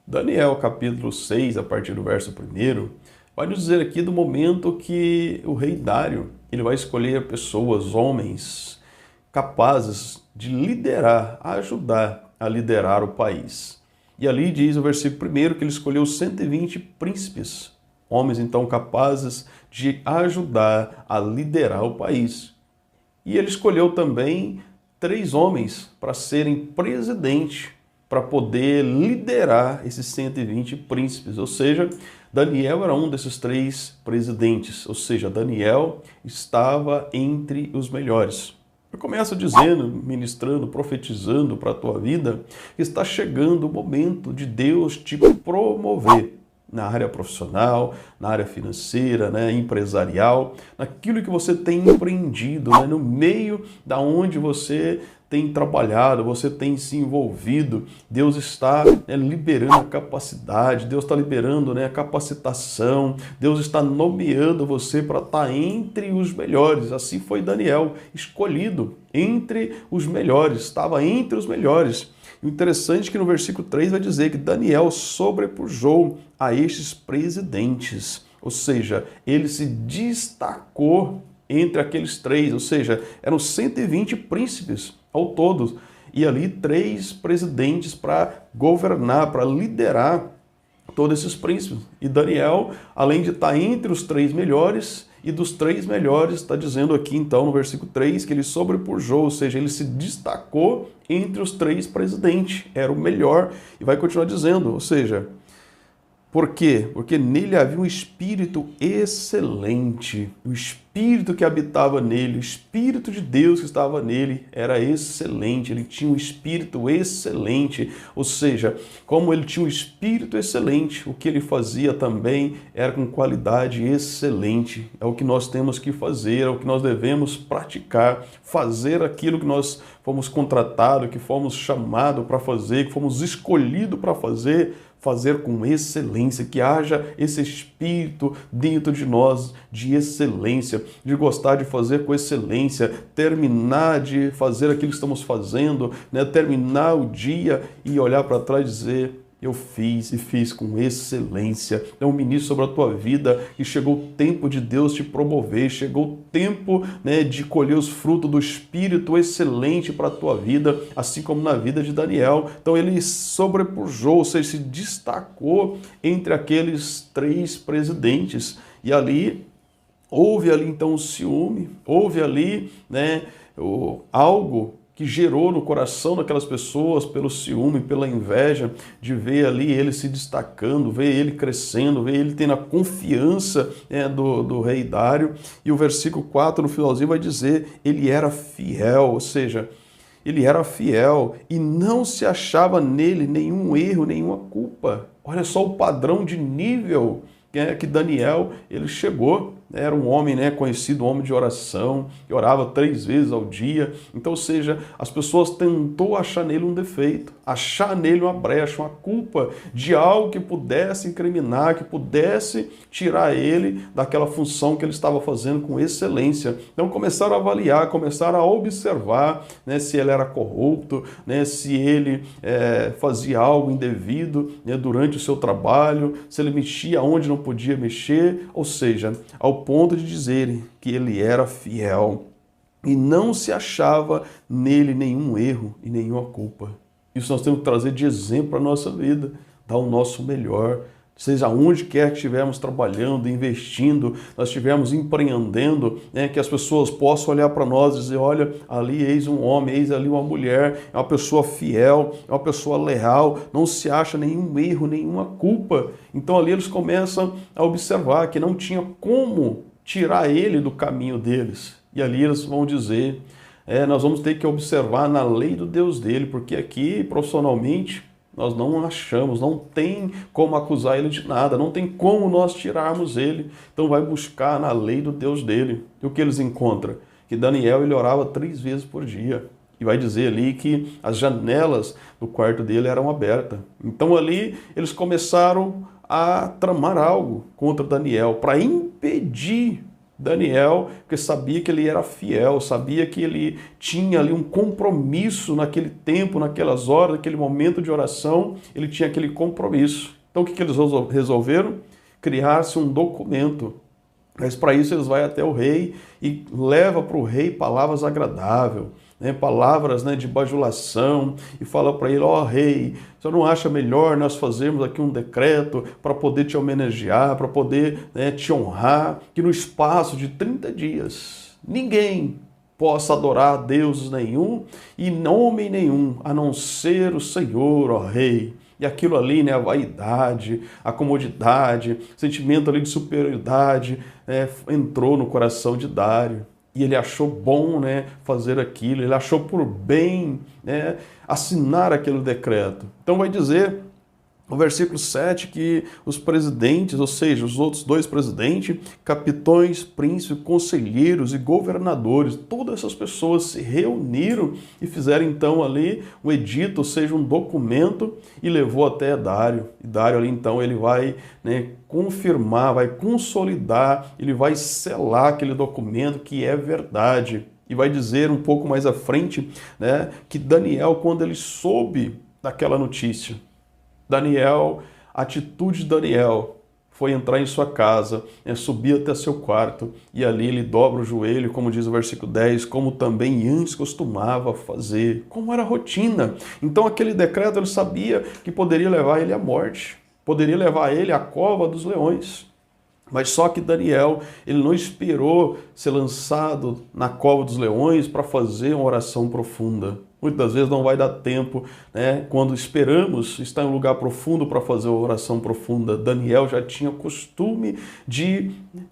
Daniel, capítulo 6, a partir do verso 1, vai nos dizer aqui do momento que o rei Dário ele vai escolher pessoas, homens, capazes de liderar, ajudar a liderar o país. E ali diz o versículo 1 que ele escolheu 120 príncipes, homens então capazes de ajudar a liderar o país. E ele escolheu também 3 homens para serem presidente, para poder liderar esses 120 príncipes. Ou seja, Daniel era um desses 3 presidentes. Ou seja, Daniel estava entre os melhores. Eu começo dizendo, ministrando, profetizando para a tua vida, que está chegando o momento de Deus te promover na área profissional, na área financeira, empresarial, naquilo que você tem empreendido, no meio da onde você tem trabalhado, você tem se envolvido. Deus está liberando a capacidade, Deus está liberando a capacitação, Deus está nomeando você para estar entre os melhores. Assim foi Daniel, escolhido entre os melhores, estava entre os melhores. O interessante é que no versículo 3 vai dizer que Daniel sobrepujou a estes presidentes, ou seja, ele se destacou entre aqueles 3, ou seja, eram 120 príncipes ao todo, e ali 3 presidentes para governar, para liderar todos esses príncipes. E Daniel, além de estar entre os 3 melhores, e dos 3 melhores, está dizendo aqui então no versículo 3 que ele sobrepujou, ou seja, ele se destacou entre os 3 presidentes, era o melhor, e vai continuar dizendo, ou seja, por quê? Porque nele havia um espírito excelente, o espírito que habitava nele, o espírito de Deus que estava nele era excelente, ele tinha um espírito excelente, ou seja, como ele tinha um espírito excelente, o que ele fazia também era com qualidade excelente. É o que nós temos que fazer, é o que nós devemos praticar, fazer aquilo que nós fomos contratados, que fomos chamados para fazer, que fomos escolhidos para fazer com excelência, que haja esse espírito dentro de nós de excelência, de gostar de fazer com excelência, terminar de fazer aquilo que estamos fazendo, terminar o dia e olhar para trás e dizer: eu fiz e fiz com excelência. É um ministro sobre a tua vida e chegou o tempo de Deus te promover, chegou o tempo de colher os frutos do Espírito excelente para a tua vida, assim como na vida de Daniel. Então ele sobrepujou, ou seja, se destacou entre aqueles 3 presidentes. E ali, houve ali então o ciúme, houve ali algo que gerou no coração daquelas pessoas pelo ciúme, pela inveja, de ver ali ele se destacando, ver ele crescendo, ver ele tendo a confiança do rei Dário. E o versículo 4 no finalzinho vai dizer, ele era fiel, ou seja, ele era fiel e não se achava nele nenhum erro, nenhuma culpa. Olha só o padrão de nível que Daniel ele chegou. Era um homem conhecido, um homem de oração, que orava 3 vezes ao dia. Então, ou seja, as pessoas tentou achar nele um defeito, achar nele uma brecha, uma culpa de algo que pudesse incriminar, que pudesse tirar ele daquela função que ele estava fazendo com excelência. Então começaram a avaliar, começaram a observar se ele era corrupto, se ele fazia algo indevido durante o seu trabalho, se ele mexia onde não podia mexer, ou seja, ao ponto de dizerem que ele era fiel e não se achava nele nenhum erro e nenhuma culpa. Isso nós temos que trazer de exemplo para a nossa vida, dar o nosso melhor, seja onde quer que estivermos trabalhando, investindo, nós estivermos empreendendo, que as pessoas possam olhar para nós e dizer, olha, ali eis um homem, eis ali uma mulher, é uma pessoa fiel, é uma pessoa leal, não se acha nenhum erro, nenhuma culpa. Então ali eles começam a observar que não tinha como tirar ele do caminho deles. E ali eles vão dizer, nós vamos ter que observar na lei do Deus dele, porque aqui profissionalmente nós não achamos, não tem como acusar ele de nada, não tem como nós tirarmos ele. Então vai buscar na lei do Deus dele. E o que eles encontram? Que Daniel ele orava 3 vezes por dia. E vai dizer ali que as janelas do quarto dele eram abertas. Então ali eles começaram a tramar algo contra Daniel para impedir Daniel, porque sabia que ele era fiel, sabia que ele tinha ali um compromisso naquele tempo, naquelas horas, naquele momento de oração, ele tinha aquele compromisso. Então o que eles resolveram? Criar-se um documento. Mas para isso eles vão até o rei e leva para o rei palavras agradáveis, né, palavras, né, de bajulação, e fala para ele: ó rei, você não acha melhor nós fazermos aqui um decreto para poder te homenagear, para poder, né, te honrar, que no espaço de 30 dias ninguém possa adorar a deuses nenhum e homem nenhum, a não ser o Senhor, ó rei. E aquilo ali, né, a vaidade, a comodidade, o sentimento ali de superioridade, entrou no coração de Dário. E ele achou bom, né, fazer aquilo, ele achou por bem, né, assinar aquele decreto. Então vai dizer no versículo 7 que os presidentes, ou seja, os outros dois presidentes, capitões, príncipes, conselheiros e governadores, todas essas pessoas se reuniram e fizeram então ali um edito, ou seja, um documento, e levou até Dário. E Dário ali então ele vai, né, confirmar, vai consolidar, ele vai selar aquele documento que é verdade. E vai dizer um pouco mais à frente, né, que Daniel, quando ele soube daquela notícia, a atitude de Daniel foi entrar em sua casa, subir até seu quarto, e ali ele dobra o joelho, como diz o versículo 10, como também antes costumava fazer, como era a rotina. Então aquele decreto ele sabia que poderia levar ele à morte, poderia levar ele à cova dos leões. Mas só que Daniel, ele não esperou ser lançado na cova dos leões para fazer uma oração profunda. Muitas vezes não vai dar tempo, né? Quando esperamos estar em um lugar profundo para fazer uma oração profunda. Daniel já tinha costume de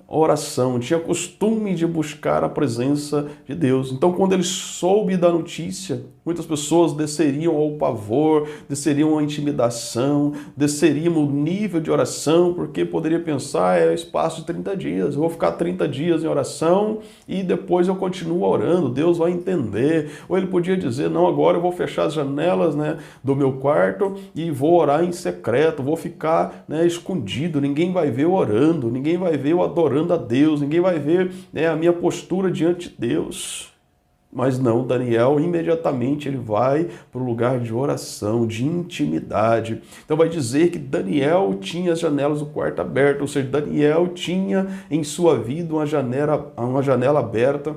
oração, tinha costume de buscar a presença de Deus. Então, quando ele soube da notícia, muitas pessoas desceriam ao pavor, desceriam à intimidação, desceriam o nível de oração, porque poderia pensar, é espaço de 30 dias, eu vou ficar 30 dias em oração e depois eu continuo orando, Deus vai entender. Ou ele podia dizer, não, agora eu vou fechar as janelas, né, do meu quarto e vou orar em secreto, vou ficar, né, escondido, ninguém vai ver eu orando, ninguém vai ver eu adorando a Deus, ninguém vai ver, né, a minha postura diante de Deus. Mas não, Daniel imediatamente ele vai para o lugar de oração, de intimidade. Então vai dizer que Daniel tinha as janelas do quarto abertas, ou seja, Daniel tinha em sua vida uma janela aberta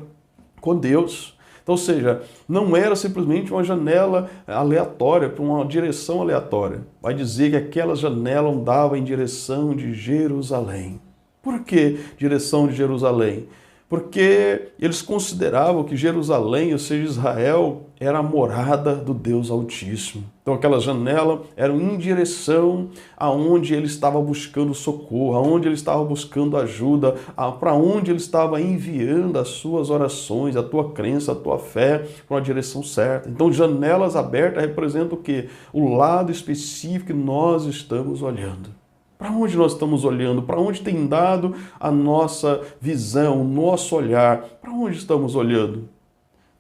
com Deus. Então, ou seja, não era simplesmente uma janela aleatória, para uma direção aleatória. Vai dizer que aquela janela andava em direção de Jerusalém. Por que direção de Jerusalém? Porque eles consideravam que Jerusalém, ou seja, Israel, era a morada do Deus Altíssimo. Então aquela janela era em direção aonde ele estava buscando socorro, aonde ele estava buscando ajuda, para onde ele estava enviando as suas orações, a tua crença, a tua fé para uma direção certa. Então janelas abertas representam o quê? O lado específico que nós estamos olhando. Para onde nós estamos olhando? Para onde tem dado a nossa visão, o nosso olhar? Para onde estamos olhando?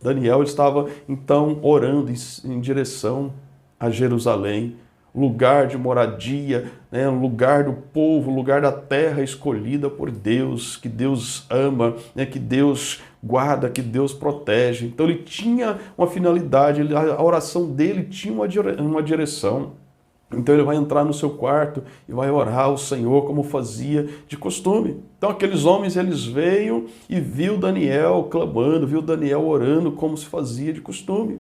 Daniel estava então orando em direção a Jerusalém, lugar de moradia, né, lugar do povo, lugar da terra escolhida por Deus, que Deus ama, né, que Deus guarda, que Deus protege. Então ele tinha uma finalidade, a oração dele tinha uma direção. Então ele vai entrar no seu quarto e vai orar ao Senhor como fazia de costume. Então aqueles homens, eles veio e viu Daniel clamando, viu Daniel orando como se fazia de costume.